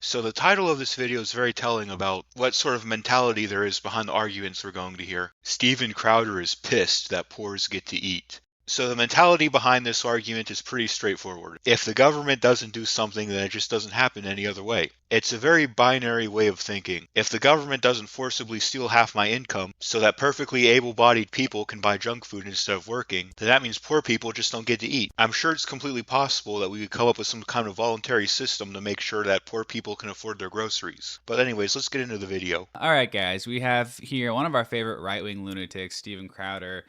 So the title of this video is very telling about what sort of mentality there is behind the arguments we're going to hear. Steven Crowder is pissed that poors get to eat. So the mentality behind this argument is pretty straightforward. If the government doesn't do something, then it just doesn't happen any other way. It's a very binary way of thinking. If the government doesn't forcibly steal half my income so that perfectly able-bodied people can buy junk food instead of working, then that means poor people just don't get to eat. I'm sure it's completely possible that we could come up with some kind of voluntary system to make sure that poor people can afford their groceries. But anyways, let's get into the video. All right, guys, we have here one of our favorite right-wing lunatics, Steven Crowder.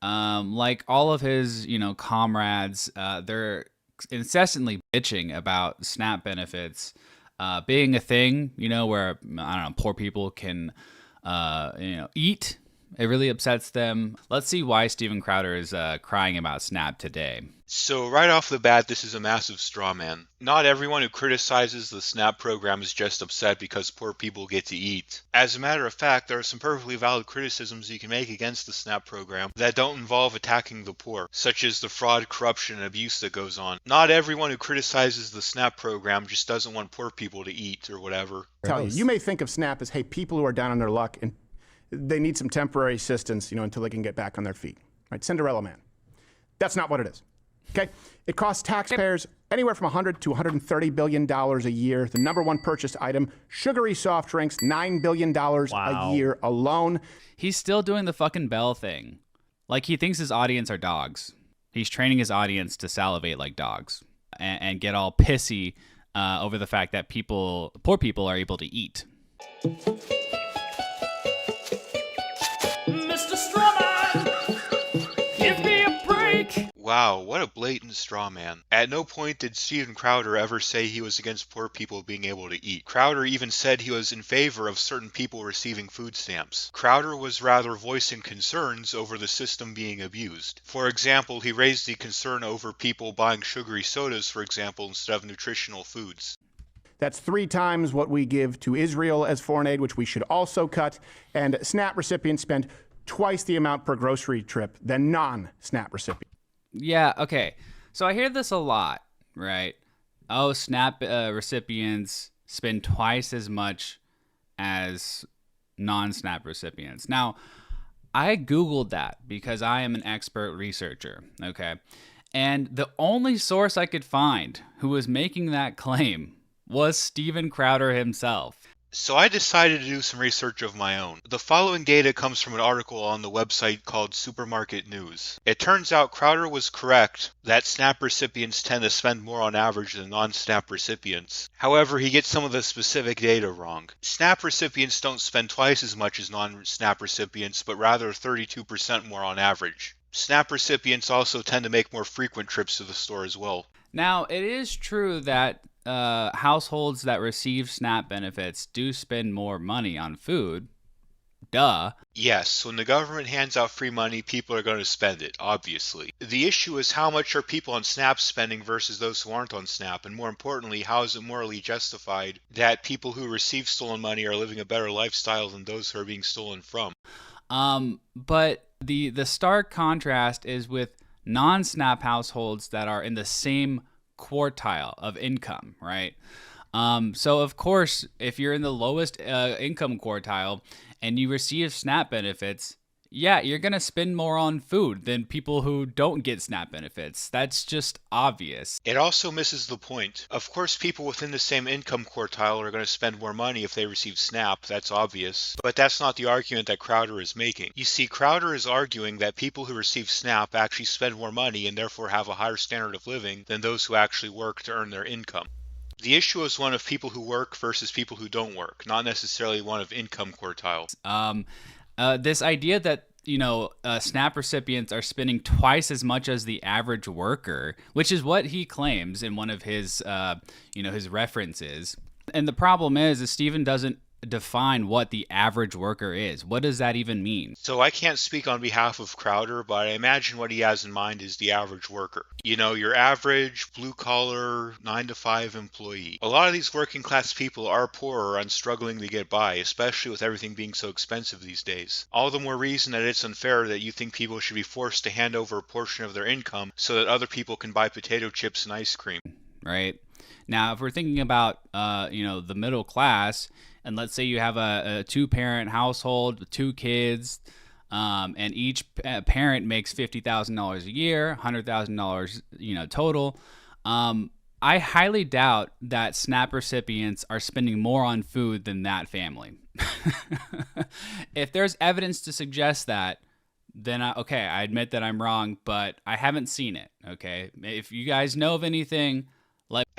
Like all of his, comrades, they're incessantly bitching about SNAP benefits being a thing, where, I don't know, poor people can, eat. It really upsets them. Let's see why Steven Crowder is crying about SNAP today. So right off the bat, this is a massive straw man. Not everyone who criticizes the SNAP program is just upset because poor people get to eat. As a matter of fact, there are some perfectly valid criticisms you can make against the SNAP program that don't involve attacking the poor, such as the fraud, corruption, and abuse that goes on. Not everyone who criticizes the SNAP program just doesn't want poor people to eat or whatever. You may think of SNAP as, hey, people who are down on their luck and they need some temporary assistance, until they can get back on their feet, right? Cinderella man. That's not what it is. Okay, it costs taxpayers anywhere from $100 to $130 billion a year. The number one purchased item, sugary soft drinks, $9 billion a year alone. He's still doing the fucking Bell thing. Like he thinks his audience are dogs. He's training his audience to salivate like dogs and get all pissy over the fact that poor people are able to eat. Mr. Strawman, give me a break. Wow, what a blatant straw man. At no point did Steven Crowder ever say he was against poor people being able to eat. Crowder even said he was in favor of certain people receiving food stamps. Crowder was rather voicing concerns over the system being abused. For example, he raised the concern over people buying sugary sodas, for example, instead of nutritional foods. That's 3 times what we give to Israel as foreign aid, which we should also cut. And SNAP recipients spend twice the amount per grocery trip than non-SNAP recipients. Yeah, okay. So I hear this a lot, right? Oh, SNAP recipients spend twice as much as non-SNAP recipients. Now, I Googled that because I am an expert researcher, okay? And the only source I could find who was making that claim was Steven Crowder himself. So I decided to do some research of my own. The following data comes from an article on the website called Supermarket News. It turns out Crowder was correct that SNAP recipients tend to spend more on average than non-SNAP recipients. However, he gets some of the specific data wrong. SNAP recipients don't spend twice as much as non-SNAP recipients, but rather 32% more on average. SNAP recipients also tend to make more frequent trips to the store as well. Now, it is true that households that receive SNAP benefits do spend more money on food. Duh. Yes, when the government hands out free money, people are going to spend it, obviously. The issue is how much are people on SNAP spending versus those who aren't on SNAP, and more importantly, how is it morally justified that people who receive stolen money are living a better lifestyle than those who are being stolen from? But the stark contrast is with non-SNAP households that are in the same quartile of income, right? So of course, if you're in the lowest income quartile and you receive SNAP benefits, yeah, you're going to spend more on food than people who don't get SNAP benefits. That's just obvious. It also misses the point. Of course, people within the same income quartile are going to spend more money if they receive SNAP, that's obvious. But that's not the argument that Crowder is making. You see, Crowder is arguing that people who receive SNAP actually spend more money and therefore have a higher standard of living than those who actually work to earn their income. The issue is one of people who work versus people who don't work, not necessarily one of income quartile. This idea that SNAP recipients are spending twice as much as the average worker, which is what he claims in one of his his references. And the problem is Stephen doesn't define what the average worker is. What does that even mean? So I can't speak on behalf of Crowder, but I imagine what he has in mind is the average worker. Your average blue-collar 9-to-5 employee. A lot of these working class people are poorer and struggling to get by, especially with everything being so expensive these days. All the more reason that it's unfair that you think people should be forced to hand over a portion of their income so that other people can buy potato chips and ice cream. Right? Now, if we're thinking about, the middle class, and let's say you have a two-parent household with 2 kids, and each parent makes $50,000 a year, $100,000, total. I highly doubt that SNAP recipients are spending more on food than that family. If there's evidence to suggest that, then I admit that I'm wrong, but I haven't seen it. Okay, if you guys know of anything,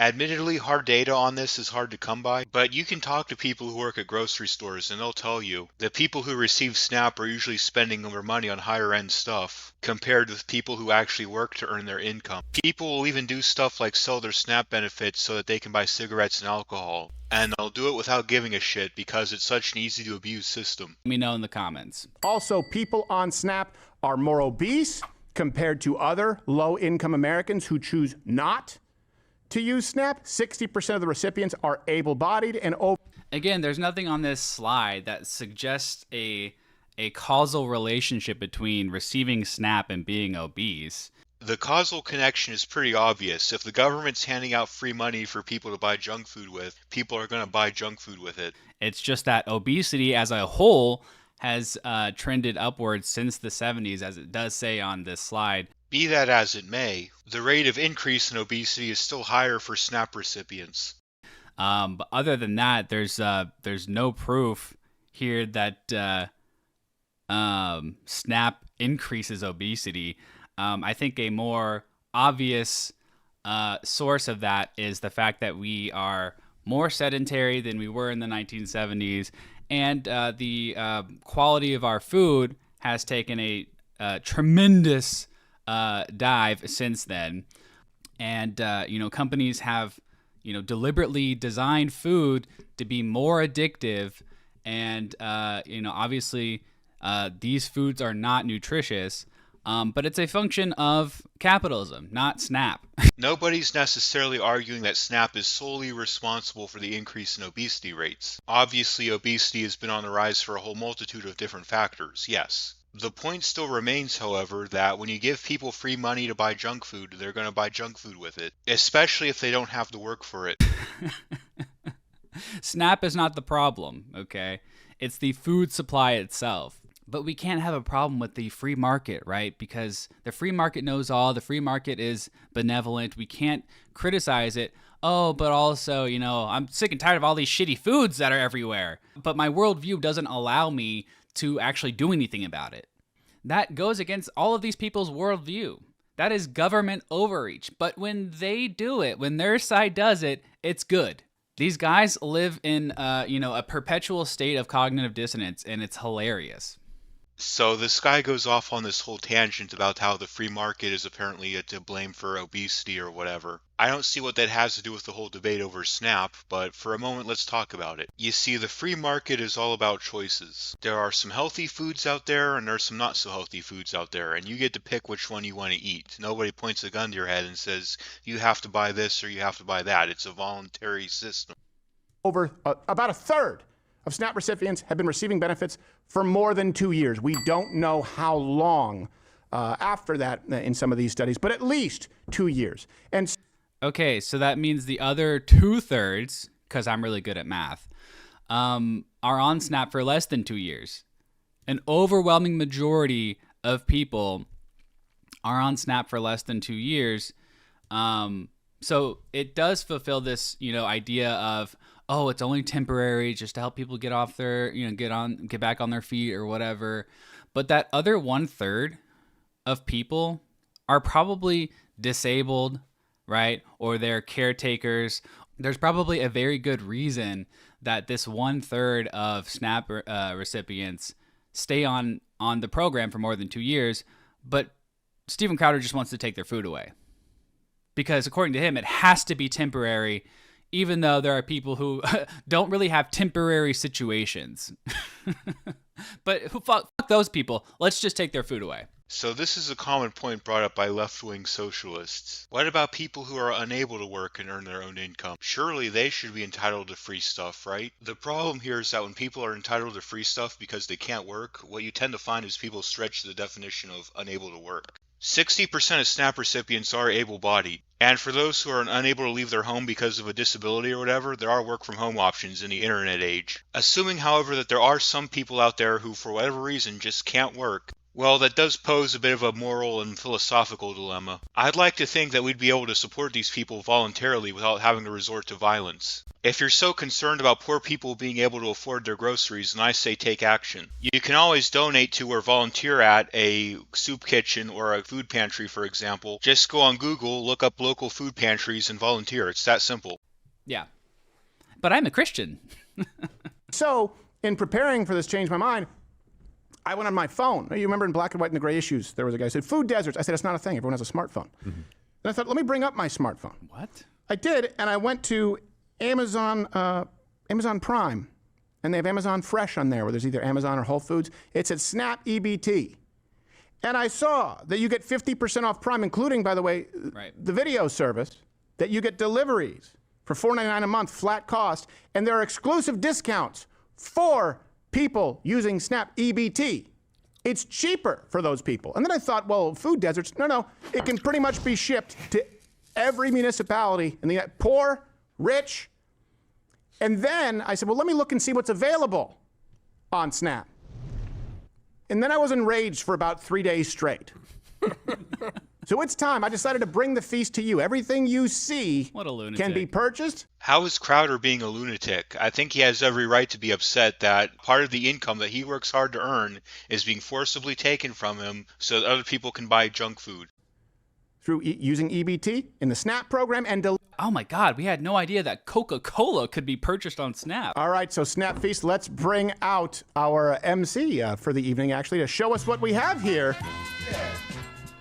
Admittedly, hard data on this is hard to come by, but you can talk to people who work at grocery stores and they'll tell you that people who receive SNAP are usually spending their money on higher end stuff compared with people who actually work to earn their income. People will even do stuff like sell their SNAP benefits so that they can buy cigarettes and alcohol. And they'll do it without giving a shit because it's such an easy to abuse system. let me know in the comments. Also, people on SNAP are more obese compared to other low-income Americans who choose not to use SNAP. 60% of the recipients are able-bodied and over. Again, there's nothing on this slide that suggests a causal relationship between receiving SNAP and being obese. The causal connection is pretty obvious. If the government's handing out free money for people to buy junk food with, people are going to buy junk food with it. It's just that obesity as a whole has trended upwards since the 70s, as it does say on this slide. Be that as it may, the rate of increase in obesity is still higher for SNAP recipients. But other than that, there's no proof here that SNAP increases obesity. I think a more obvious source of that is the fact that we are more sedentary than we were in the 1970s, and the quality of our food has taken a tremendous dive since then. And companies have deliberately designed food to be more addictive, and obviously these foods are not nutritious, but it's a function of capitalism, not SNAP. Nobody's necessarily arguing that SNAP is solely responsible for the increase in obesity rates. Obviously, obesity has been on the rise for a whole multitude of different factors, yes. The point still remains, however, that when you give people free money to buy junk food, they're going to buy junk food with it, especially if they don't have to work for it. SNAP is not the problem, okay? It's the food supply itself. But we can't have a problem with the free market, right? Because the free market knows all. The free market is benevolent. We can't criticize it. Oh, but also, I'm sick and tired of all these shitty foods that are everywhere. But my worldview doesn't allow me to actually do anything about it. That goes against all of these people's worldview. That is government overreach. But when they do it, when their side does it, it's good. These guys live in, a perpetual state of cognitive dissonance, and it's hilarious. So this guy goes off on this whole tangent about how the free market is apparently to blame for obesity or whatever. I don't see what that has to do with the whole debate over SNAP, but for a moment let's talk about it. You see, the free market is all about choices. There are some healthy foods out there and there's some not so healthy foods out there, and you get to pick which one you want to eat. Nobody points a gun to your head and says, you have to buy this or you have to buy that. It's a voluntary system. Over about a third of SNAP recipients have been receiving benefits for more than 2 years. We don't know how long after that in some of these studies, but at least 2 years. And okay, so that means the other 2/3, because I'm really good at math, are on SNAP for less than 2 years. An overwhelming majority of people are on SNAP for less than 2 years. So it does fulfill this, idea of, oh, it's only temporary, just to help people get off their, get back on their feet or whatever. But that other 1/3 of people are probably disabled, right? Or they're caretakers. There's probably a very good reason that this 1/3 of SNAP recipients stay on the program for more than 2 years. But Steven Crowder just wants to take their food away. Because according to him, it has to be temporary, even though there are people who don't really have temporary situations. But fuck those people. Let's just take their food away. So this is a common point brought up by left-wing socialists. What about people who are unable to work and earn their own income? Surely they should be entitled to free stuff, right? The problem here is that when people are entitled to free stuff because they can't work, what you tend to find is people stretch the definition of unable to work. 60% of SNAP recipients are able-bodied. And for those who are unable to leave their home because of a disability or whatever, there are work-from-home options in the internet age. Assuming, however, that there are some people out there who, for whatever reason, just can't work, well, that does pose a bit of a moral and philosophical dilemma. I'd like to think that we'd be able to support these people voluntarily without having to resort to violence. If you're so concerned about poor people being able to afford their groceries, then I say take action. You can always donate to or volunteer at a soup kitchen or a food pantry, for example. Just go on Google, look up local food pantries, and volunteer. It's that simple. Yeah. But I'm a Christian. So, in preparing for this Change My Mind, I went on my phone. You remember in Black and White and the Gray issues, there was a guy who said, food deserts. I said, it's not a thing. Everyone has a smartphone. And I thought, let me bring up my smartphone. What? I did, and I went to Amazon Prime, and they have Amazon Fresh on there, where there's either Amazon or Whole Foods. It said Snap EBT. And I saw that you get 50% off Prime, including, by the way, the video service, that you get deliveries for $4.99 a month, flat cost, and there are exclusive discounts for people using Snap EBT. It's cheaper for those people. And then I thought, well, food deserts, no, it can pretty much be shipped to every municipality in the poor, rich. And then I said, well, let me look and see what's available on Snap. And then I was enraged for about 3 days straight. So it's time. I decided to bring the feast to you. Everything you see What a lunatic. can be purchased. How is Crowder being a lunatic? I think he has every right to be upset that part of the income that he works hard to earn is being forcibly taken from him so that other people can buy junk food. Through using EBT in the SNAP program and Oh my God, we had no idea that Coca-Cola could be purchased on Snap. All right, so Snap Feast, let's bring out our MC for the evening, actually, to show us what we have here.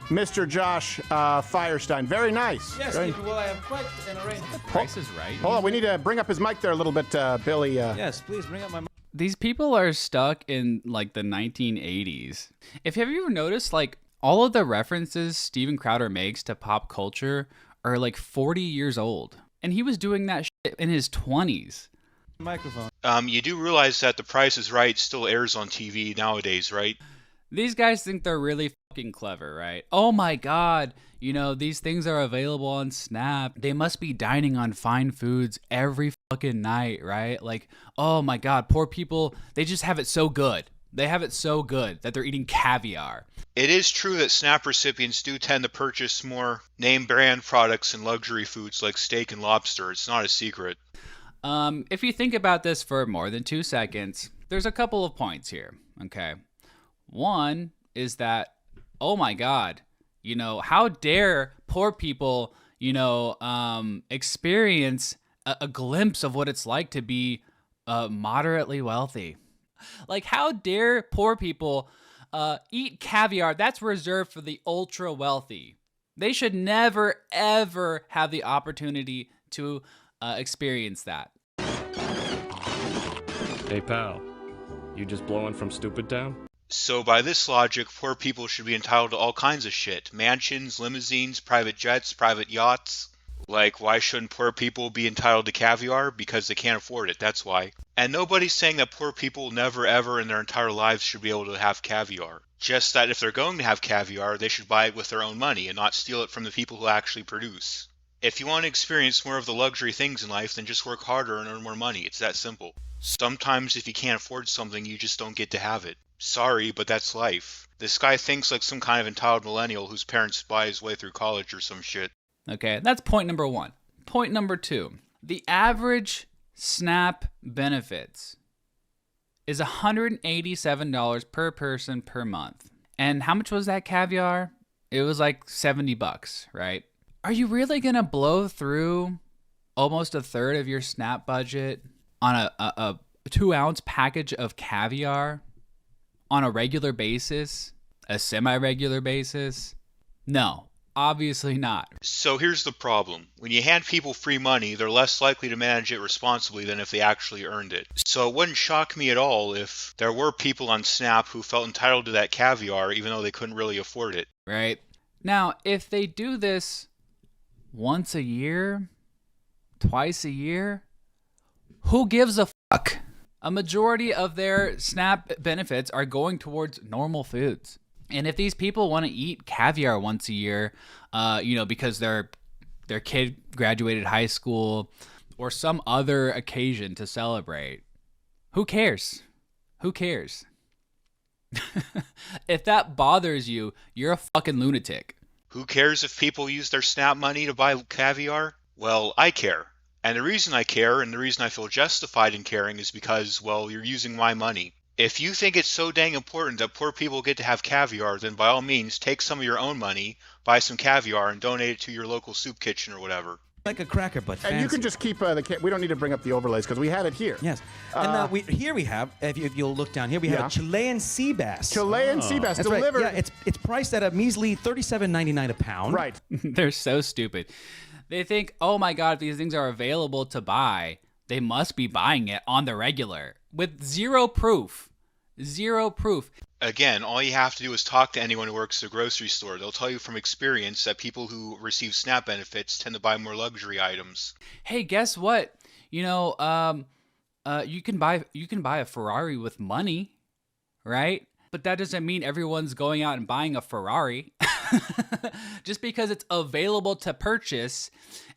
Mr. Josh Firestein. Very nice. Yes, Stevie, well, I have quite an arrangement. Price is right. Hold on, we need to bring up his mic there a little bit, Billy. Yes, please bring up my mic. These people are stuck in like the 1980s. Have you ever noticed like all of the references Steven Crowder makes to pop culture are like 40 years old? And he was doing that shit in his 20s. Microphone. You do realize that The Price is Right still airs on TV nowadays, right? These guys think they're really fucking clever, right? Oh my God, these things are available on Snap. They must be dining on fine foods every fucking night, right? Like, oh my God, poor people, they just have it so good. They have it so good that they're eating caviar. It is true that SNAP recipients do tend to purchase more name brand products and luxury foods like steak and lobster. It's not a secret. If you think about this for more than 2 seconds, there's a couple of points here, okay? One is that, oh my God, how dare poor people, experience a glimpse of what it's like to be moderately wealthy. Like, how dare poor people eat caviar? That's reserved for the ultra wealthy. They should never, ever have the opportunity to experience that. Hey, pal. You just blowing from Stupid Town? So by this logic, poor people should be entitled to all kinds of shit. Mansions, limousines, private jets, private yachts. Like, why shouldn't poor people be entitled to caviar? Because they can't afford it, that's why. And nobody's saying that poor people never ever in their entire lives should be able to have caviar. Just that if they're going to have caviar, they should buy it with their own money and not steal it from the people who actually produce. If you want to experience more of the luxury things in life, then just work harder and earn more money. It's that simple. Sometimes if you can't afford something, you just don't get to have it. Sorry, but that's life. This guy thinks like some kind of entitled millennial whose parents buy his way through college or some shit. Okay, that's point number one. Point number two. The average SNAP benefits is $187 per person per month. And how much was that caviar? It was like $70, right? Are you really going to blow through almost a third of your SNAP budget on a 2-ounce package of caviar on a regular basis, a semi-regular basis? No, obviously not. So here's the problem. When you hand people free money, they're less likely to manage it responsibly than if they actually earned it. So it wouldn't shock me at all if there were people on SNAP who felt entitled to that caviar even though they couldn't really afford it. Right? Now, if they do this once a year, twice a year, who gives a fuck? A majority of their SNAP benefits are going towards normal foods. And if these people want to eat caviar once a year, because their kid graduated high school or some other occasion to celebrate, who cares? Who cares? If that bothers you, you're a fucking lunatic. Who cares if people use their SNAP money to buy caviar? Well, I care. And the reason I care and the reason I feel justified in caring is because, well, you're using my money. If you think it's so dang important that poor people get to have caviar, then by all means, take some of your own money, buy some caviar, and donate it to your local soup kitchen or whatever. Like a cracker, but fancy. And you can just keep we don't need to bring up the overlays because we have it here. Yes. And here we have, if you'll look down here, we have a Chilean sea bass. Chilean sea bass That's delivered. right. Yeah, it's priced at a measly $37.99 a pound. Right. They're so stupid. They think, oh my God, if these things are available to buy, they must be buying it on the regular with zero proof. Zero proof. Again, all you have to do is talk to anyone who works at a grocery store. They'll tell you from experience that people who receive SNAP benefits tend to buy more luxury items. Hey, guess what? You can buy a Ferrari with money, right? But that doesn't mean everyone's going out and buying a Ferrari. Just because it's available to purchase,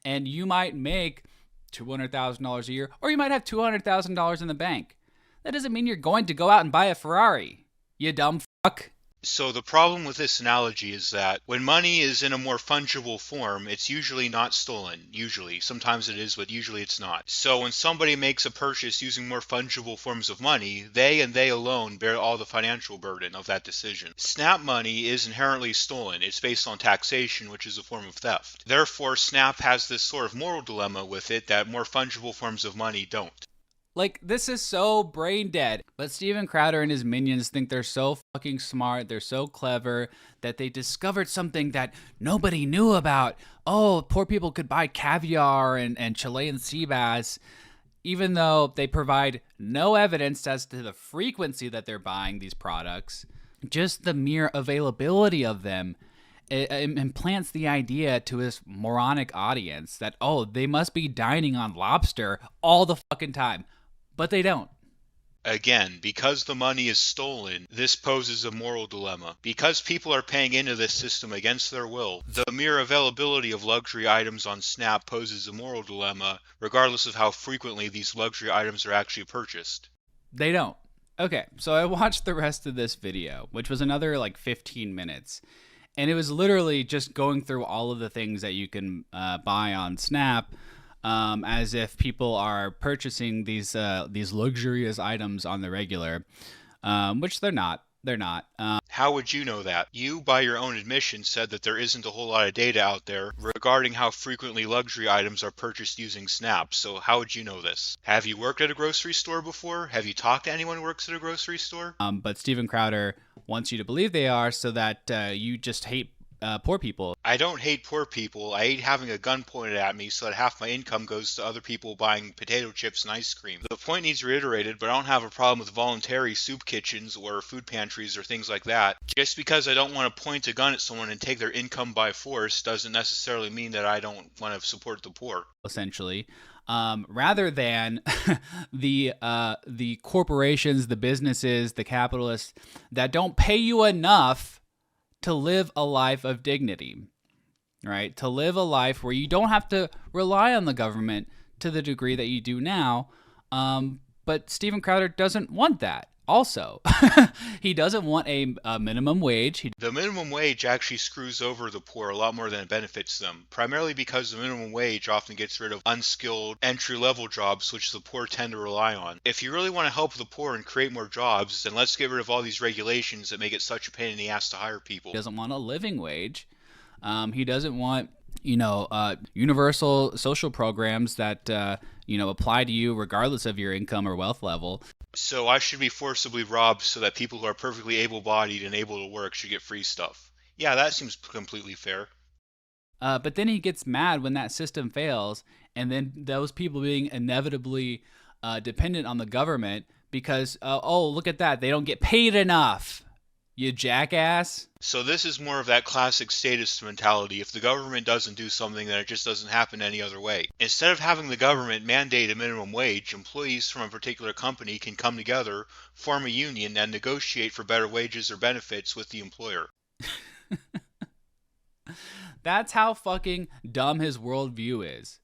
and you might make $200,000 a year, or you might have $200,000 in the bank. That doesn't mean you're going to go out and buy a Ferrari, you dumb fuck. So the problem with this analogy is that when money is in a more fungible form, it's usually not stolen. Usually. Sometimes it is, but usually it's not. So when somebody makes a purchase using more fungible forms of money, they and they alone bear all the financial burden of that decision. SNAP money is inherently stolen. It's based on taxation, which is a form of theft. Therefore, SNAP has this sort of moral dilemma with it that more fungible forms of money don't. Like, this is so brain dead. But Steven Crowder and his minions think they're so fucking smart, they're so clever, that they discovered something that nobody knew about. Oh, poor people could buy caviar and Chilean sea bass, even though they provide no evidence as to the frequency that they're buying these products. Just the mere availability of them it implants the idea to this moronic audience that, oh, they must be dining on lobster all the fucking time. But they don't. Again, because the money is stolen, this poses a moral dilemma. Because people are paying into this system against their will, the mere availability of luxury items on SNAP poses a moral dilemma, regardless of how frequently these luxury items are actually purchased. They don't. Okay, so I watched the rest of this video, which was another 15 minutes. And it was literally just going through all of the things that you can buy on SNAP, as if people are purchasing these luxurious items on the regular, which they're not. They're not. How would you know that? You, by your own admission, said that there isn't a whole lot of data out there regarding how frequently luxury items are purchased using SNAP, so how would you know this? Have you worked at a grocery store before? Have you talked to anyone who works at a grocery store? But Steven Crowder wants you to believe they are so that you just hate poor people. I don't hate poor people. I hate having a gun pointed at me so that half my income goes to other people buying potato chips and ice cream. The point needs reiterated, but I don't have a problem with voluntary soup kitchens or food pantries or things like that. Just because I don't want to point a gun at someone and take their income by force doesn't necessarily mean that I don't want to support the poor. Essentially. Rather than the corporations, the businesses, the capitalists that don't pay you enough to live a life of dignity, right? To live a life where you don't have to rely on the government to the degree that you do now. But Steven Crowder doesn't want that. Also, he doesn't want a minimum wage. The minimum wage actually screws over the poor a lot more than it benefits them, primarily because the minimum wage often gets rid of unskilled entry-level jobs which the poor tend to rely on. If you really want to help the poor and create more jobs, then let's get rid of all these regulations that make it such a pain in the ass to hire people. He doesn't want a living wage. He doesn't want universal social programs that apply to you regardless of your income or wealth level. So I should be forcibly robbed so that people who are perfectly able-bodied and able to work should get free stuff. Yeah, that seems completely fair. But then he gets mad when that system fails, and then those people being inevitably dependent on the government because, look at that, they don't get paid enough. You jackass. So this is more of that classic statist mentality. If the government doesn't do something, then it just doesn't happen any other way. Instead of having the government mandate a minimum wage, employees from a particular company can come together, form a union, and negotiate for better wages or benefits with the employer. That's how fucking dumb his worldview is.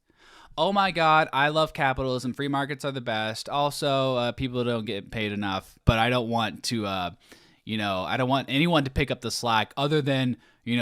Oh my God, I love capitalism. Free markets are the best. Also, people don't get paid enough, but I don't want to, I don't want anyone to pick up the slack other than,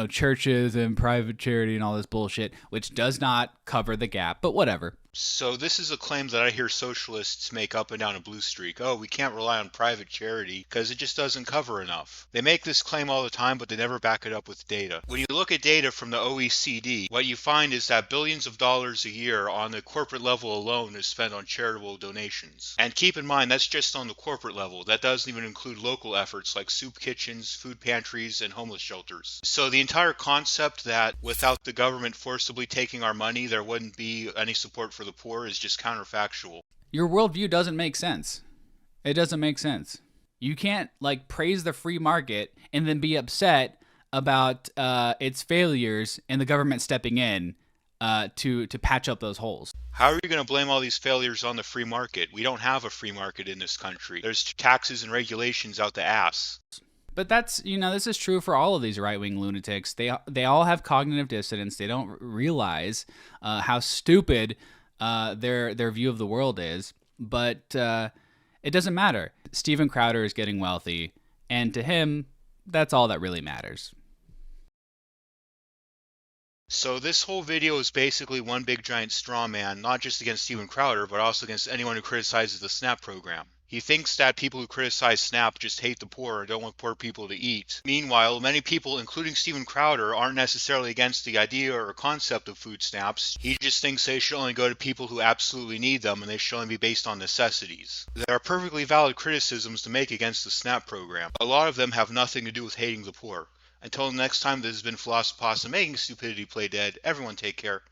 churches and private charity and all this bullshit, which does not cover the gap, but whatever. So this is a claim that I hear socialists make up and down a blue streak. Oh, we can't rely on private charity because it just doesn't cover enough. They make this claim all the time, but they never back it up with data. When you look at data from the OECD, what you find is that billions of dollars a year on the corporate level alone is spent on charitable donations. And keep in mind, that's just on the corporate level. That doesn't even include local efforts like soup kitchens, food pantries, and homeless shelters. So the entire concept that without the government forcibly taking our money, there wouldn't be any support for the poor is just counterfactual. Your worldview doesn't make sense. It doesn't make sense. You can't praise the free market and then be upset about its failures and the government stepping in to patch up those holes. How are you going to blame all these failures on the free market? We don't have a free market in this country. There's taxes and regulations out the ass. But that's, this is true for all of these right-wing lunatics. They all have cognitive dissonance. They don't realize how stupid their view of the world is. But it doesn't matter. Steven Crowder is getting wealthy, and to him, that's all that really matters. So this whole video is basically one big giant straw man, not just against Steven Crowder, but also against anyone who criticizes the SNAP program. He thinks that people who criticize SNAP just hate the poor and don't want poor people to eat. Meanwhile, many people, including Steven Crowder, aren't necessarily against the idea or concept of food stamps. He just thinks they should only go to people who absolutely need them, and they should only be based on necessities. There are perfectly valid criticisms to make against the SNAP program. A lot of them have nothing to do with hating the poor. Until next time, this has been Philosopos and making stupidity play dead. Everyone take care.